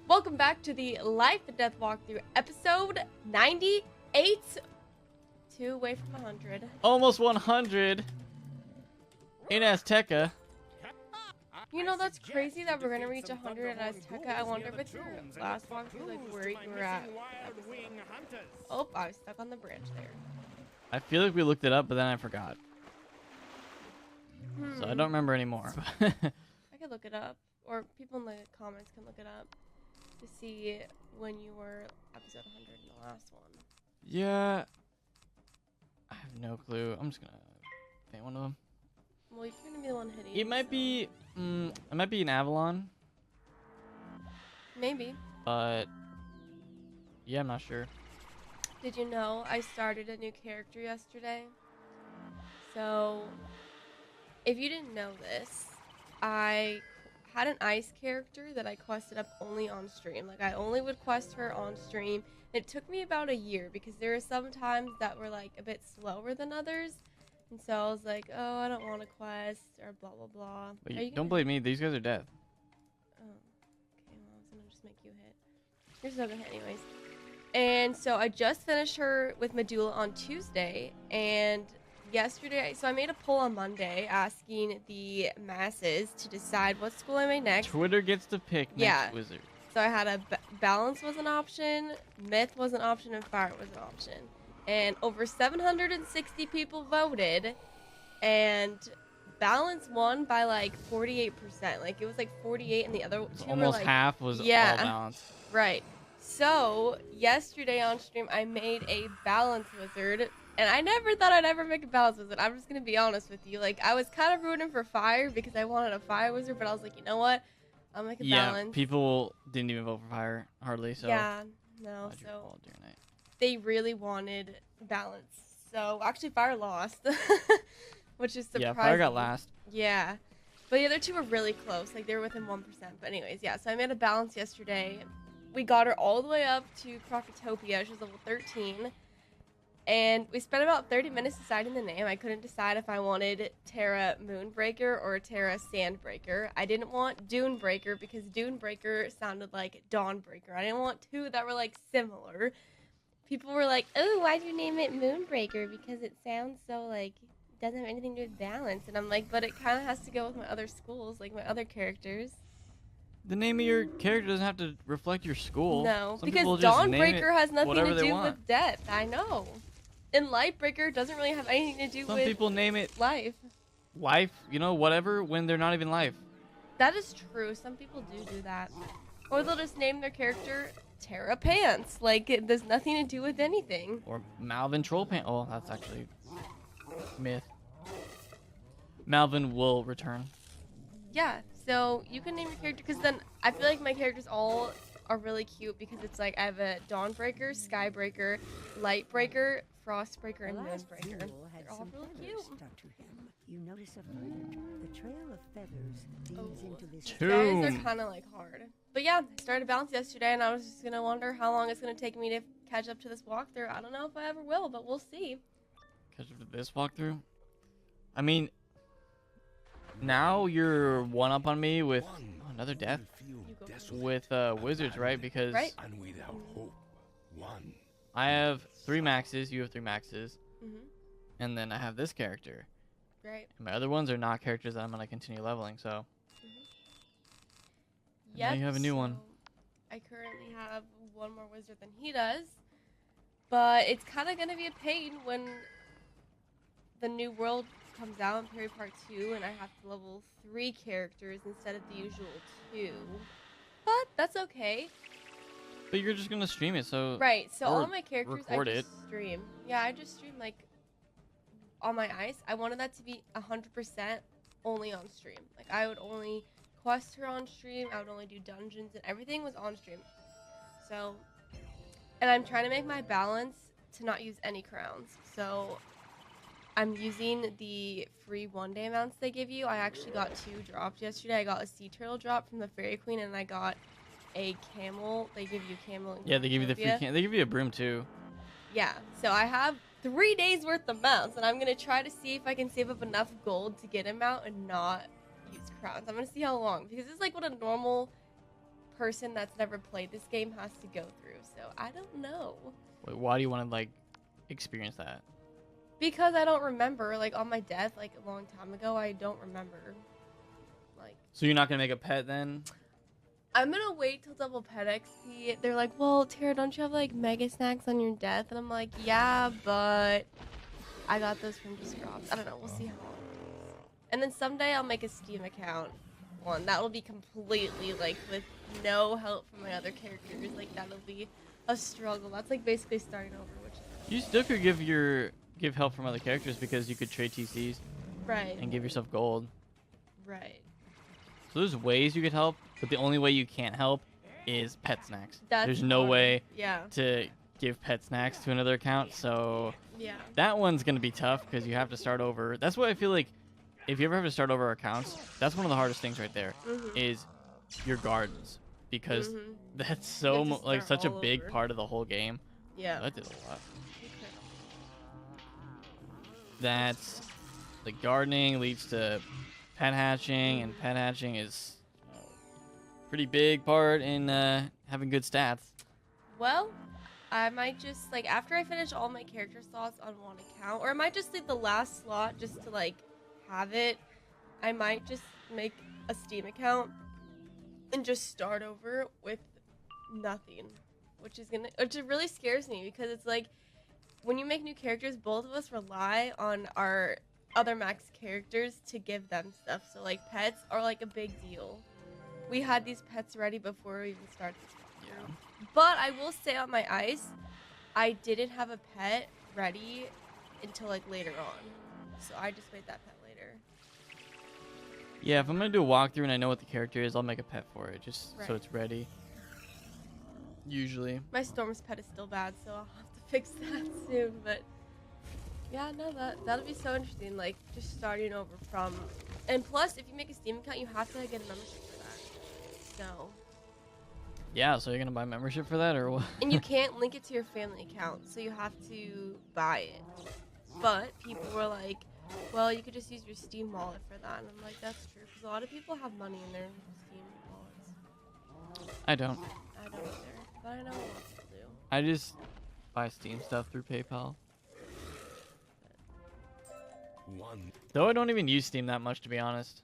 Welcome back to the Life and Death walkthrough, episode 98. 2 away from 100. Almost 100 in AZTECA. You know, that's crazy that we're gonna reach 100 at AZTECA. I wonder if it's your last walkthrough, like where you were at. Oh, I was stuck on the branch there. I feel like we looked it up, but then I forgot. So I don't remember anymore. I could look it up, or people in the comments can look it up to see when you were episode 100 in the last one. Yeah. I have no clue. I'm just gonna paint one of them. Well, you're gonna be the one hitting. It might be, it might be an Avalon. Maybe. But yeah, I'm not sure. Did you know I started a new character yesterday? So, if you didn't know this, I had an ice character that I quested up only on stream. Like, I only would quest her on stream. It took me about a year because there are some times that were like a bit slower than others. And so I was like, oh, I don't want to quest or blah, blah, blah. But you don't blame me. These guys are dead. Oh, okay. Well, I was going to just make you hit. You're still going to hit anyways. And so I just finished her with Medulla on Tuesday. And yesterday, so I made a poll on Monday asking the masses to decide what school I made next. Twitter gets to pick next wizard. So I had a balance was an option, myth was an option, and fire was an option. And over 760 people voted, and balance won by like 48%. Like, it was like 48, and the other two almost were like, half was all balance. Right. So yesterday on stream, I made a balance wizard, and I never thought I'd ever make a balance wizard. I'm just gonna be honest with you. Like, I was kind of rooting for fire because I wanted a fire wizard, but I was like, you know what? I'll make a balance. Yeah, people didn't even vote for fire hardly. So yeah, no. So they really wanted balance. So actually, fire lost, which is surprising. Yeah, fire got last. Yeah, but the other two were really close. Like, they were within 1%. But anyways, yeah. So I made a balance yesterday. We got her all the way up to Crocotopia. She's level 13. And we spent about 30 minutes deciding the name. I couldn't decide if I wanted Terra Moonbreaker or Terra Sandbreaker. I didn't want Dunebreaker because Dunebreaker sounded like Dawnbreaker. I didn't want two that were like similar. People were like, oh, why'd you name it Moonbreaker? Because it sounds so like, doesn't have anything to do with balance. And I'm like, but it kind of has to go with my other schools, like my other characters. The name of your character doesn't have to reflect your school. No, Some because Dawnbreaker has nothing to do with death. I know. And Lightbreaker doesn't really have anything to do with Some people name it life. Life, you know, whatever, when they're not even life. That is true. Some people do that. Or they'll just name their character Terra Pants. Like, there's nothing to do with anything. Or Malvin Trollpants. Oh, that's actually myth. Malvin will return. Yeah, so you can name your character, because then I feel like my characters all are really cute because it's like I have a Dawnbreaker, Skybreaker, Lightbreaker, Frostbreaker, and Moonbreaker. They're all really cute. You notice a the trail of feathers leads into this. Guys are kind of like hard. But yeah, I started balance yesterday, and I was just gonna wonder how long it's gonna take me to catch up to this walkthrough. I don't know if I ever will, but we'll see. Catch up to this walkthrough? I mean, now you're one up on me with another death with wizards, right? Because and without hope, I have 3 maxes, you have 3 maxes, Mm-hmm. and then I have this character. Right. And my other ones are not characters that I'm gonna continue leveling. So yeah, now you have a new one. I currently have one more wizard than he does, but it's kind of gonna be a pain when the new world comes out in Perry Part 2 and I have to level 3 characters instead of the usual 2. But that's okay. But you're just gonna stream it, so right. So all my characters I record just stream. Yeah, I just stream like on my ice. I wanted that to be 100% only on stream. Like, I would only quest her on stream. I would only do dungeons, and everything was on stream. So, and I'm trying to make my balance to not use any crowns. So I'm using the free one-day mounts they give you. I actually got 2 dropped yesterday. I got a sea turtle drop from the Fairy Queen, and I got a camel. They give you a camel. Yeah, they give you the free they give you a broom too. Yeah, so I have 3 days worth of mounts, and I'm gonna try to see if I can save up enough gold to get a mount and not use crowns. I'm gonna see how long, because it's like what a normal person that's never played this game has to go through. So I don't know. Wait, why do you want to like experience that? Because I don't remember, like, on my death, like, a long time ago, I don't remember. Like, So you're not gonna make a pet then? I'm gonna wait till double pet XP. They're like, well, Tara, don't you have, like, mega snacks on your death? And I'm like, yeah, but I got those from just drops. I don't know. We'll see how it goes. And then someday I'll make a Steam account one. That will be completely, like, with no help from my other characters. Like, that'll be a struggle. That's, like, basically starting over, which is... You still could give help from other characters because you could trade TCs Right. and give yourself gold. Right. So there's ways you could help, but the only way you can't help is pet snacks. There's no hard. way Yeah. to give pet snacks to another account, so Yeah. that one's gonna be tough because you have to start over. That's what I feel like. If you ever have to start over accounts, that's one of the hardest things right there. Is your gardens, because that's so You have to like start such a all big over. part of the whole game. Yeah. That did a lot. That's like gardening leads to pet hatching, and pet hatching is a pretty big part in having good stats. Well, I might just, like, after I finish all my character slots on one account, or I might just leave the last slot just to, like, have it. I might just make a Steam account and just start over with nothing, which really scares me, because it's like, when you make new characters, both of us rely on our other max characters to give them stuff. So, like, pets are, like, a big deal. We had these pets ready before we even started. Yeah. But I will say on my ice, I didn't have a pet ready until, like, later on. So I just made that pet later. Yeah, if I'm gonna do a walkthrough and I know what the character is, I'll make a pet for it, just so Right. it's ready. Usually. My Storm's pet is still bad, so I'll have to fix that soon. But yeah, no, that'll be so interesting. Like, just starting over from, and plus, if you make a Steam account, you have to get a membership for that. So. Yeah, so you're gonna buy membership for that, or what? And you can't link it to your family account, so you have to buy it. But people were like, well, you could just use your Steam wallet for that. And I'm like, that's true, because a lot of people have money in their Steam wallets. I don't. I don't either, but I know a lot of people do. I just buy Steam stuff through PayPal. Though I don't even use Steam that much, to be honest.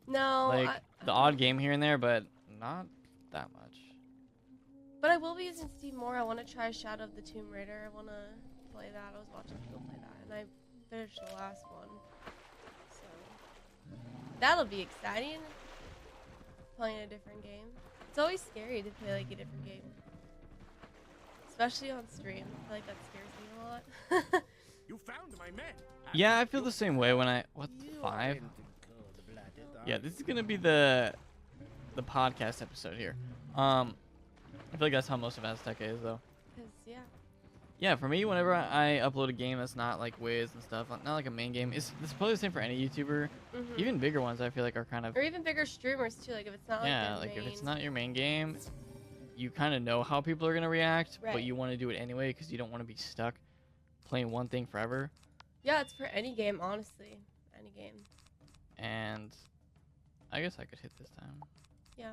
No, Like, the odd game here and there, but not that much. but I will be using Steam more. I want to try Shadow of the Tomb Raider. I want to play that. I was watching people play that, and I finished the last one. So that'll be exciting. Playing a different game. It's always scary to play like a different game, especially on stream. I feel like that scares me a lot. You found my man. Yeah, I feel the same way when I... What, 5? Yeah, this is gonna be the podcast episode here. I feel like that's how most of AZTECA is, though. Cause yeah. Yeah, for me, whenever I upload a game that's not like Wiz and stuff, not like a main game, it's probably the same for any YouTuber. Even bigger ones, I feel like, are kind of... Or even bigger streamers too. Like if it's not Yeah, like like their if it's main- not your main game, you kind of know how people are gonna react, but Right. you want to do it anyway because you don't want to be stuck playing one thing forever. Yeah, it's for any game, honestly. Any game. And I guess I could hit this time. Yeah.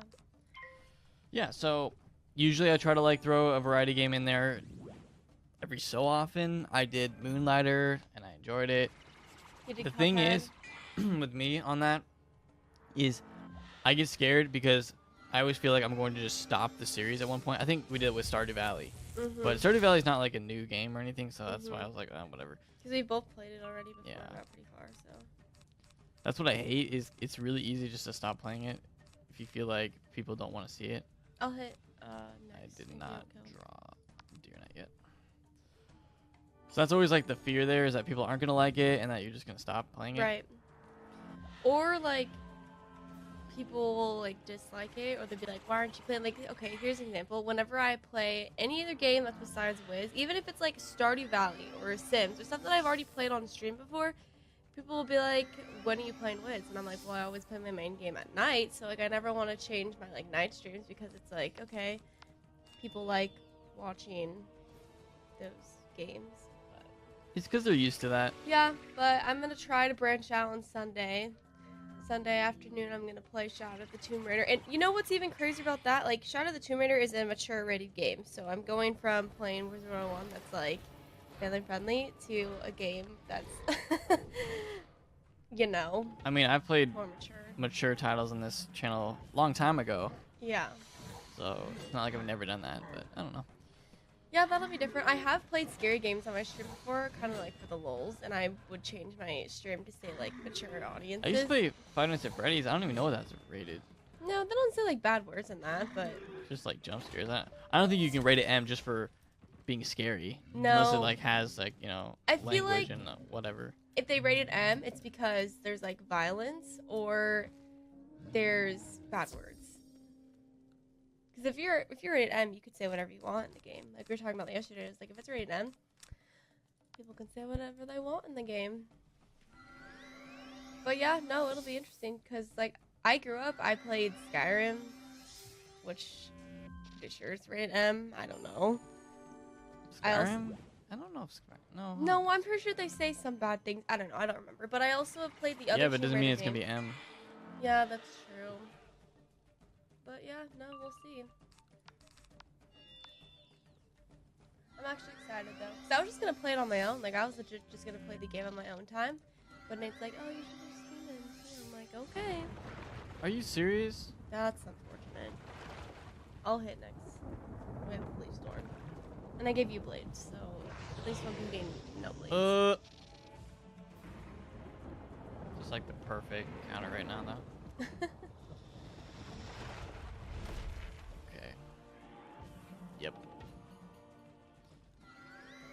Yeah, so usually I try to like throw a variety game in there. Every so often, I did Moonlighter and I enjoyed it. You did The thing Cuphead. is, with me on that, is I get scared because I always feel like I'm going to just stop the series at one point. I think we did it with Stardew Valley. But Stardew Valley is not like a new game or anything, so that's why I was like, oh, whatever. Because we both played it already before Yeah. we got pretty far, so. That's what I hate, is it's really easy just to stop playing it if you feel like people don't want to see it. I'll hit I next. did Thank not you, Kel. draw Deer Knight yet. So that's always like the fear there, is that people aren't going to like it and that you're just going to stop playing it. Right. Or like people will like dislike it, or they'll be like, why aren't you playing? Like, okay, here's an example. Whenever I play any other game that's besides Wiz, even if it's like Stardew Valley or Sims or stuff that I've already played on stream before, people will be like, when are you playing Wiz? And I'm like, well, I always play my main game at night, so like I never want to change my like night streams, because it's like, okay, people like watching those games. But It's because they're used to that. yeah, but I'm gonna try to branch out on Sunday. Sunday afternoon, I'm gonna play Shadow of the Tomb Raider. And you know what's even crazier about that? Like, Shadow of the Tomb Raider is a mature rated game. So I'm going from playing Wizard101 that's like family friendly to a game that's, you know, I mean, I've played more mature. mature titles on this channel a long time ago. Yeah. So it's not like I've never done that, but I don't know. Yeah, that'll be different. I have played scary games on my stream before, kind of like for the lulz, and I would change my stream to say like mature audiences. I used to play Five Nights at Freddy's. I don't even know what that's rated. No, they don't say like bad words in that, but Just like jump scares. I don't think you can rate it M just for being scary. No. Unless it like has like, you know, I feel language like and whatever. if they rated M, it's because there's like violence or there's bad words. Because if you're rated M, you could say whatever you want in the game. Like we were talking about yesterday, it's like if it's rated M, people can say whatever they want in the game. But yeah, no, it'll be interesting because like I grew up, I played Skyrim, which I'm pretty sure it's rated M. I don't know. Skyrim? I don't know if Skyrim. No. No, I'm pretty sure they say some bad things. I don't know. I don't remember. But I also have played the other. Yeah, but it doesn't Tomb mean Raider it's gonna be games. M. Yeah, that's true. But yeah, no, we'll see. I'm actually excited though, because I was just gonna play it on my own. Like I was legit just gonna play the game on my own time. But Nate's like, oh, you should just stream it. And I'm like, okay. Are you serious? That's unfortunate. I'll hit next. We have a police storm. And I gave you blades, so at least one can gain no blades. Just like the perfect counter right now, though. Okay. Yep.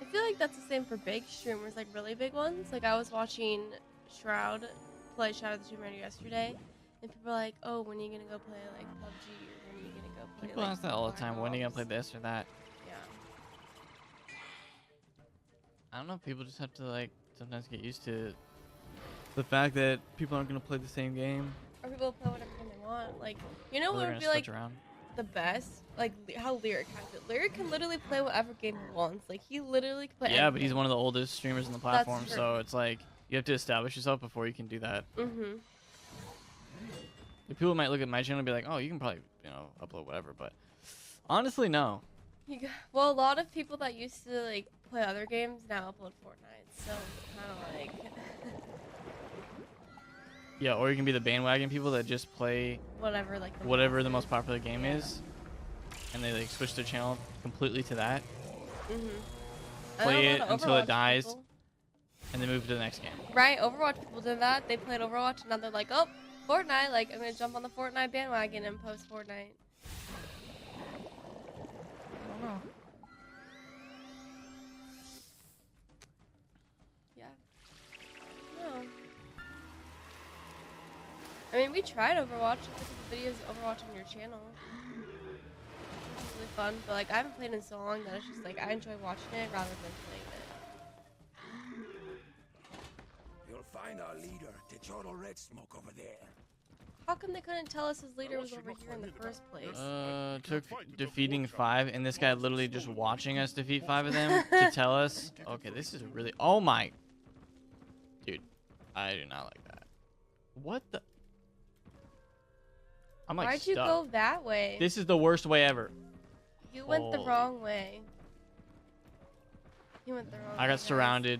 I feel like that's the same for big streamers, like really big ones. Like I was watching Shroud play Shadow of the Tomb Raider yesterday, and people are like, "Oh, when are you gonna go play like PUBG? Or when are you gonna go play?" People like, ask that all the time. When are you gonna play Roblox?" this or that? Yeah. I don't know. People just have to like sometimes get used to the fact that people aren't gonna play the same game. Or people play whatever game they want. Like, you know Or what they're would gonna be switch like around. the best? Like how Lyric has it. Lyric can literally play whatever game he wants. Like he literally can play. Yeah, but anything. he's one of the oldest streamers on the That's platform, true. so it's like you have to establish yourself before you can do that. Mhm. Like, people might look at my channel and be like, "Oh, you can probably, you know, upload whatever," but honestly, no. Well, a lot of people that used to like play other games now upload Fortnite, so kind of like Yeah, or you can be the bandwagon people that just play whatever like whatever the most popular game is, and they like switch their channel completely to that, Mhm. play it until it Overwatch dies, people. and then move to the next game. Right, Overwatch people did that. They played Overwatch and now they're like, oh, Fortnite. Like I'm gonna jump on the Fortnite bandwagon and post Fortnite. I don't know. Yeah. No. I mean, we tried Overwatch. Look at the videos of Overwatch on your channel. It's really fun, but like I haven't played in so long that it's just like I enjoy watching it rather than playing it. You'll find our leader, Teodoro Red Smoke over there. How come they couldn't tell us his leader was over here in the first place? Took defeating 5, and this guy literally just watching us defeat 5 of them to tell us. Okay, this is really. Oh my. Dude, I do not like that. What the? I'm like Why'd stuck. you go that way? This is the worst way ever. You went the Holy- wrong way. You went the wrong way. I got guys. surrounded.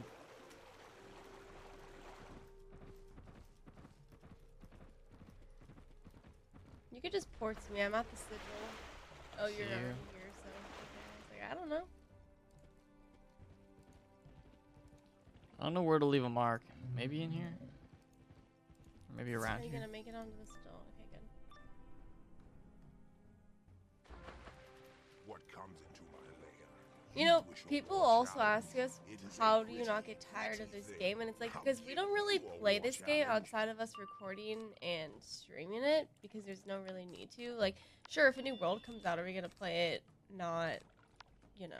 You could just port to me. I'm at the sigil. Oh, you're Here. already here, so okay. I was like, I don't know. I don't know where to leave a mark. Maybe in here? Or maybe around Are you here? gonna make it onto the stone? Okay, good. What comes into my lair? You know, people also ask us, how do you not get tired of this game? And it's like, because we don't really play this game outside of us recording and streaming it, because there's no really need to. Like, sure, if a new world comes out, are we gonna play it? Not, you know,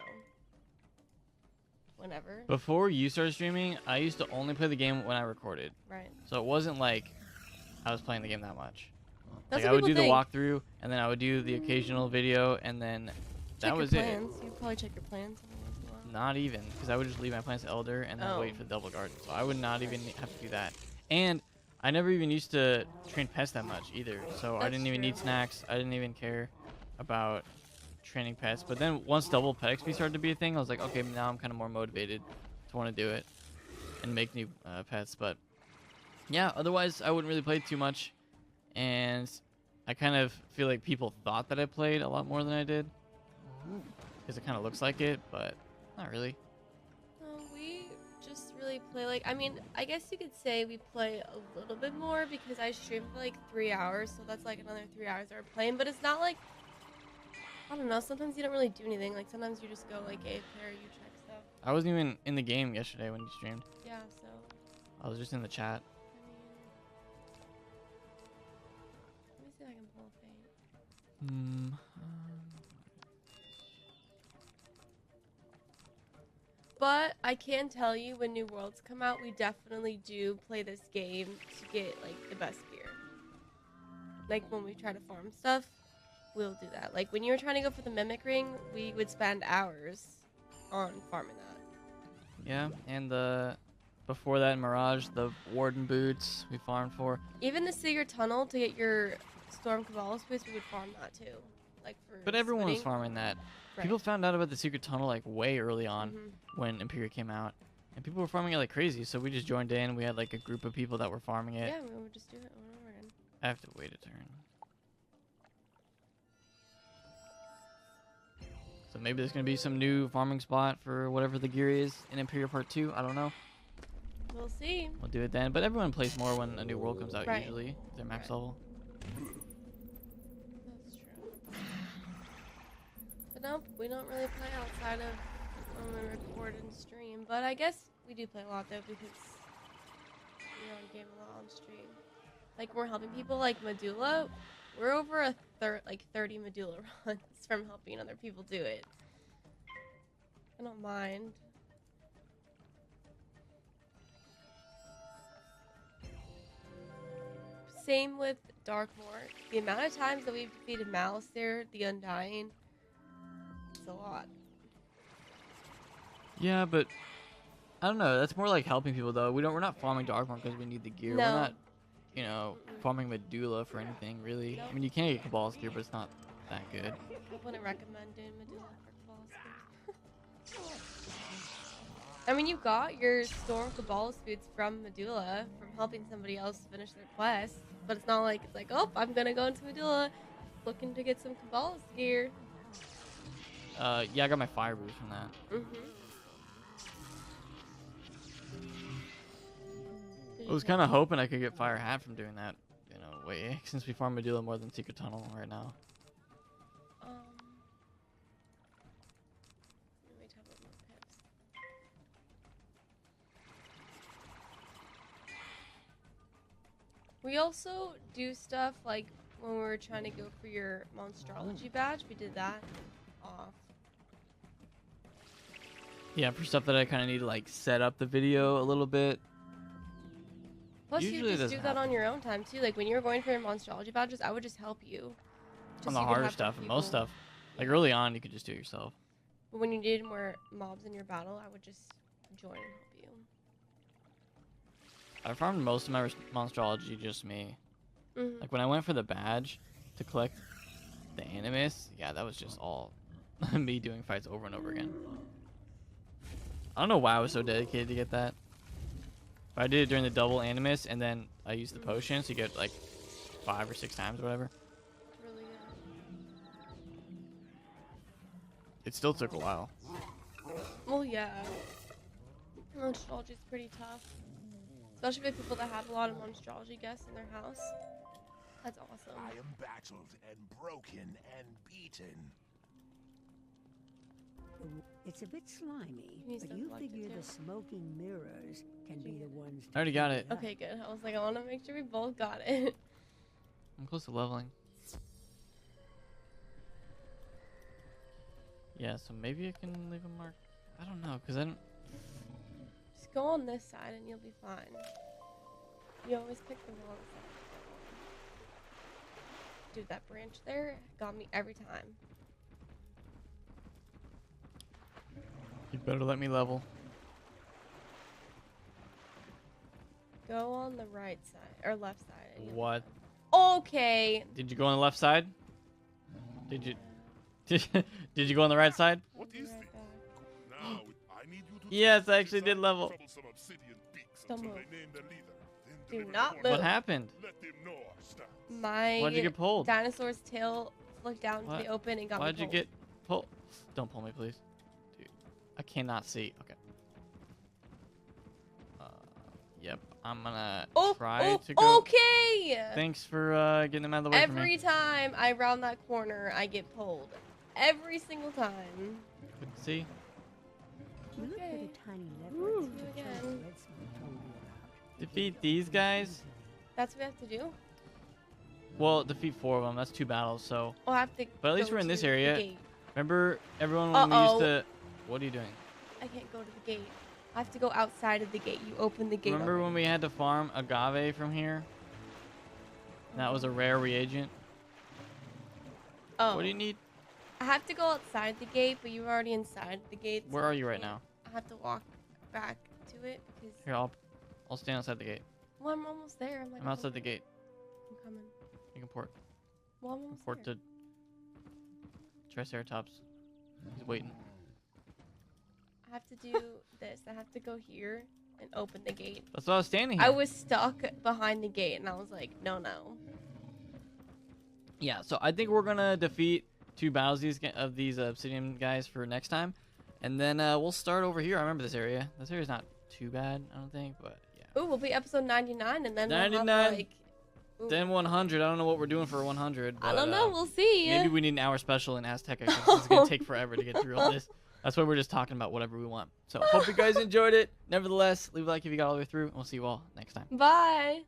whenever. Before you started streaming, I used to only play the game when I recorded. Right. So it wasn't like I was playing the game that much. That's Like I what would do people the think. walkthrough, and then I would do the occasional video, and then Check that your was it. plans. You probably check your plans every once in a while. Not even, because I would just leave my plants to Elder and then Oh. wait for the double garden. So I would not even have to do that. And I never even used to train pets that much either. So I That's didn't even need true. snacks. I didn't even care about training pets. But then once double pet XP started to be a thing, I was like, okay, now I'm kind of more motivated to want to do it and make new pets. But yeah, otherwise I wouldn't really play too much. And I kind of feel like people thought that I played a lot more than I did. Because it kind of looks like it, but not really. We just really play like, I mean, I guess you could say we play a little bit more because I stream for like 3 hours, so that's like another 3 hours that we're playing. But it's not like, I don't know, sometimes you don't really do anything. Like sometimes you just go like AFK or you check stuff. I wasn't even in the game yesterday when you streamed. Yeah, so I was just in the chat. I mean, let me see if I can pull a feint. But I can tell you, when new worlds come out, we definitely do play this game to get like the best gear. Like when we try to farm stuff, we'll do that. Like when you were trying to go for the mimic ring, we would spend hours on farming that. Yeah, and before that in Mirage, the Warden boots we farmed for. Even the secret tunnel to get your Storm Caballos boots, we would farm that too. Like for But everyone was splitting. farming that. Right. People found out about the secret tunnel like way early on when Imperia came out. And people were farming it like crazy, so we just joined in. We had like a group of people that were farming it. Yeah, we would just do it over and over again. I have to wait a turn. So maybe there's going to be some new farming spot for whatever the gear is in Imperia Part 2. I don't know. We'll see. We'll do it then. But everyone plays more when a new world comes out Right. usually. Their max Right. level. That's true. But nope, we don't really play outside of when we record and stream. But I guess we do play a lot though because we're on game a lot on stream. Like we're helping people like Medulla. We're over a 30 Medulla runs from helping other people do it. I don't mind. Same with Darkmoor. The amount of times that we've defeated Malice there, the Undying, it's a lot. Yeah, but I don't know. That's more like helping people though. We're not farming Darkmoor because we need the gear. No. We're not, you know, farming Medulla for anything really. Nope. I mean, you can get Cabal's gear, but it's not that good. I wouldn't recommend doing Medulla for Cabal's boots. I mean, you got your Storm Cabal's boots from Medulla from helping somebody else finish their quest, but it's not like it's like, oh, I'm gonna go into Medulla looking to get some Cabal's gear. Yeah, I got my fire boots from that. I was kind of hoping I could get fire hat from doing that, you know, way since we farm Medulla more than Secret Tunnel right now. Let me talk about more pips. We also do stuff like when we were trying to go for your monstrology badge, we did that off. Yeah, for stuff that I kind of need to like set up the video a little bit. Plus, Usually you it just doesn't do that on happen. your own time too. Like when you were going for your monstrology badges, I would just help you. Just On so the you could harder have stuff and people- most stuff. Like early on, you could just do it yourself. But when you needed more mobs in your battle, I would just join and help you. I farmed most of my monstrology just me. Like when I went for the badge to collect the animus, yeah, that was just all me doing fights over and over again. I don't know why I was so dedicated to get that. But I did it during the double animus, and then I used the potion, so you get like 5 or 6 times or whatever. Really good. It still took a while. Well, yeah. Monstrology is pretty tough. Especially for people that have a lot of monstrology guests in their house. That's awesome. I am battled and broken and beaten. It's a bit slimy, You need but stuff you like it figure too. the smoking mirrors can be the ones to I already got clean it. up. Okay, good. I was like, I want to make sure we both got it. I'm close to leveling. Yeah, so maybe I can leave a mark. I don't know, because I don't... Just go on this side and you'll be fine. You always pick the wrong side. Dude, that branch there got me every time. You better let me level. Go on on the right side or left side. What? Okay. Did you go on the left side? Did you? Did you go on the right side? What is Right this? back. Now, I need you to Yes, I actually did level. troublesome obsidian peaks Don't until move. they name their leader. Then Do deliver not the move. What happened? Let them know our stance. My Why'd you get pulled? dinosaur's tail flicked down to What? the open and got Why'd me you pulled. get pulled? Don't pull me, please. Dude, I cannot see. Okay. Yep. I'm gonna try to go. Okay. Thanks for getting them out of the way for me. Every time I round that corner, I get pulled. Every single time. Couldn't see. You look Okay. for the tiny Ooh, leverets do the it trail again. of red smoke told you about. Defeat these guys. That's what we have to do. Well, defeat 4 of them. That's 2 battles. So We'll have to. But at least go we're in this to the area. gate. remember everyone when we used Uh-oh. to. What are you doing? I can't go to the gate. I have to go outside of the gate. You open the gate. Remember up. when we had to farm agave from here? That was a rare reagent. Oh. What do you need? I have to go outside the gate, but you're already inside the gate. Where so are I you right can't- now? I have to walk back to it because. Here, I'll stand outside the gate. Well, I'm almost there. I'm like. I'm outside the gate. I'm coming. You can port. Well, I'm almost Port there. to Triceratops. He's waiting. I have to do this. I have to go here and open the gate. That's why I was standing here. I was stuck behind the gate, and I was like, no. Yeah, so I think we're gonna defeat 2 battles of these obsidian guys for next time, and then we'll start over here. I remember this area. This area's not too bad, I don't think, but yeah. Ooh, we'll be episode 99, and then 99. we'll have like. Ooh, Then 100. I don't know what we're doing for 100. But, I don't know. We'll see. Maybe we need an hour special in AZTECA because this is gonna take forever to get through all this. That's why we're just talking about whatever we want. So hope you guys enjoyed it. Nevertheless, leave a like if you got all the way through, and we'll see you all next time. Bye.